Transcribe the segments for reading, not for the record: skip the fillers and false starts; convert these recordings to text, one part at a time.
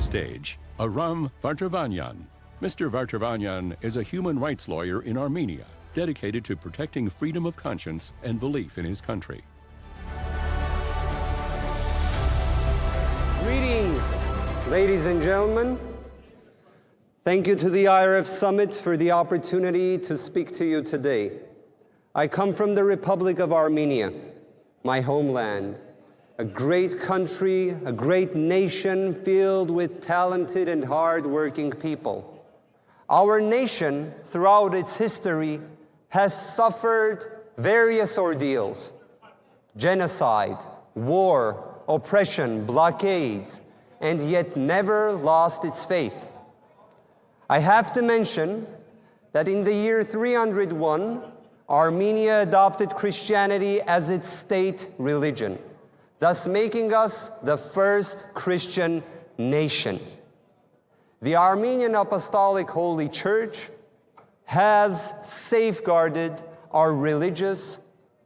stage, Vardevanyane. Mr. Vardevanyane is a human rights lawyer in Armenia, dedicated to protecting freedom of conscience and belief in his country. Greetings, ladies and gentlemen. Thank you to the IRF Summit for the opportunity to speak to you today. I come from the Republic of Armenia, my homeland, a great country, a great nation filled with talented and hard-working people. Our nation, throughout its history, has suffered various ordeals: genocide, war, oppression, blockades, and yet never lost its faith. I have to mention that in the year 301, Armenia adopted Christianity as its state religion, thus making us the first Christian nation. The Armenian Apostolic Holy Church has safeguarded our religious,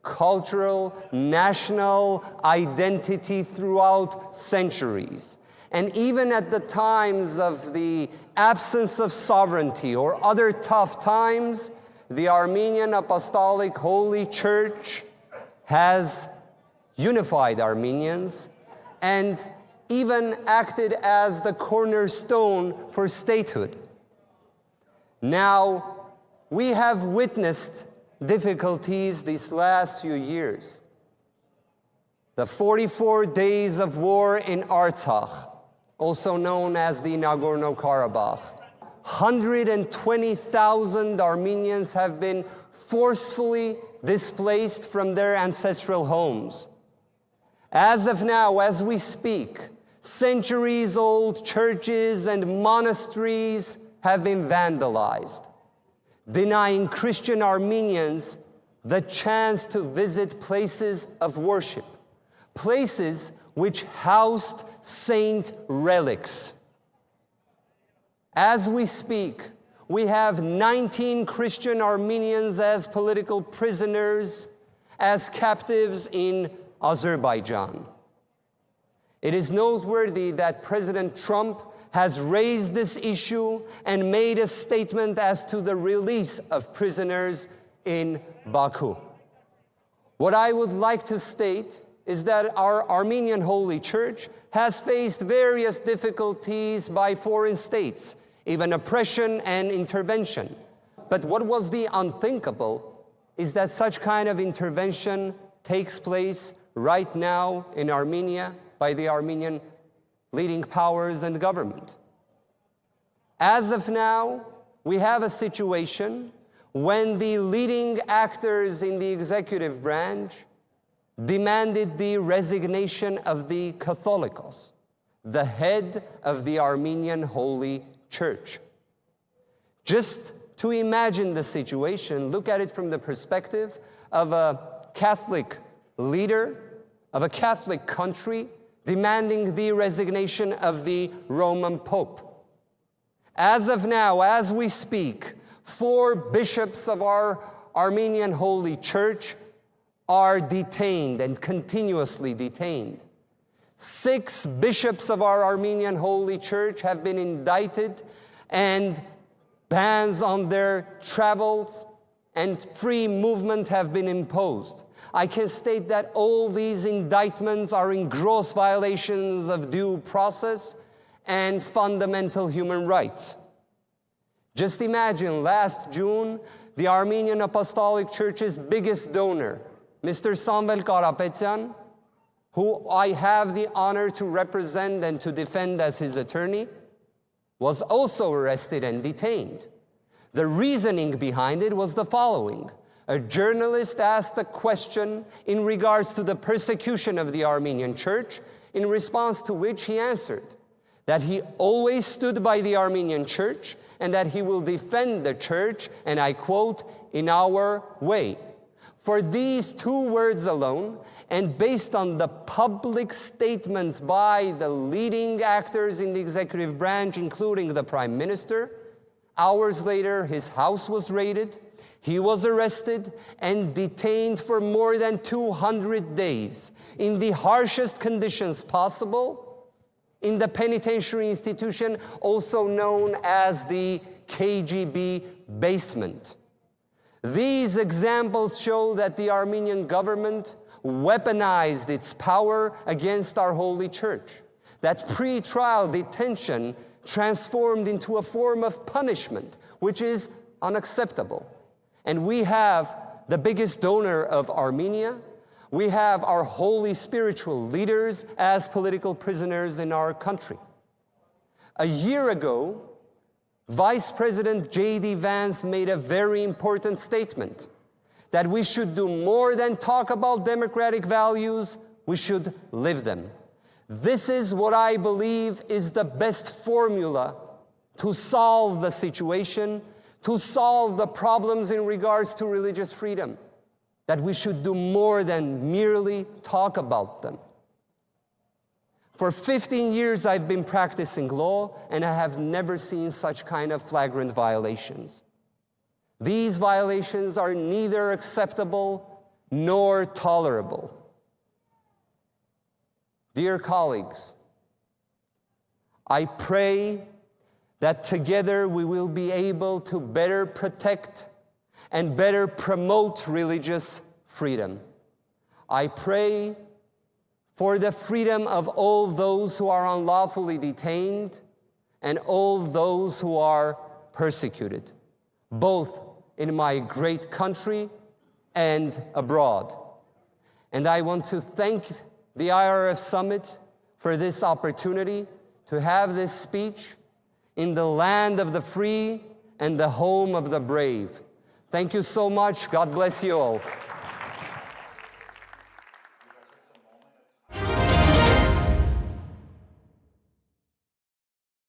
cultural, national identity throughout centuries. And even at the times of the absence of sovereignty or other tough times, the Armenian Apostolic Holy Church has unified Armenians and even acted as the cornerstone for statehood. Now, we have witnessed difficulties these last few years. The 44 days of war in Artsakh, also known as the Nagorno-Karabakh. 120,000 Armenians have been forcefully displaced from their ancestral homes. As of now, as we speak, centuries-old churches and monasteries have been vandalized, denying Christian Armenians the chance to visit places of worship, places which housed saint relics. As we speak, we have 19 Christian Armenians as political prisoners, as captives in Azerbaijan. It is noteworthy that President Trump has raised this issue and made a statement as to the release of prisoners in Baku. What I would like to state is that our Armenian Holy Church has faced various difficulties by foreign states, even oppression and intervention. But what was the unthinkable is that such kind of intervention takes place right now in Armenia by the Armenian leading powers and government. As of now, we have a situation when the leading actors in the executive branch demanded the resignation of the Catholicos, the head of the Armenian Holy Church. Just to imagine the situation, look at it from the perspective of a Catholic leader, of a Catholic country, demanding the resignation of the Roman Pope. As of now, as we speak, 4 bishops of our Armenian Holy Church are detained and continuously detained. 6 bishops of our Armenian Holy Church have been indicted, and bans on their travels and free movement have been imposed. I can state that all these indictments are in gross violations of due process and fundamental human rights. Just imagine, last June, the Armenian Apostolic Church's biggest donor, Mr. Samvel Karapetyan, who I have the honor to represent and to defend as his attorney, was also arrested and detained. The reasoning behind it was the following. A journalist asked a question in regards to the persecution of the Armenian Church, in response to which he answered that he always stood by the Armenian Church and that he will defend the Church, and I quote, "in our way." For these 2 words alone, and based on the public statements by the leading actors in the executive branch, including the Prime Minister, hours later, his house was raided, he was arrested and detained for more than 200 days in the harshest conditions possible, in the penitentiary institution, also known as the KGB basement. These examples show that the Armenian government weaponized its power against our holy church, that pre-trial detention transformed into a form of punishment, which is unacceptable. And we have the biggest donor of Armenia. We have our holy spiritual leaders as political prisoners in our country. A year ago, Vice President J.D. Vance made a very important statement that we should do more than talk about democratic values, we should live them. This is what I believe is the best formula to solve the situation, to solve the problems in regards to religious freedom, that we should do more than merely talk about them. For 15 years, I've been practicing law, and I have never seen such kind of flagrant violations. These violations are neither acceptable nor tolerable. Dear colleagues, I pray that together we will be able to better protect and better promote religious freedom. I pray for the freedom of all those who are unlawfully detained and all those who are persecuted, both in my great country and abroad. And I want to thank the IRF Summit for this opportunity to have this speech in the land of the free and the home of the brave. Thank you so much. God bless you all.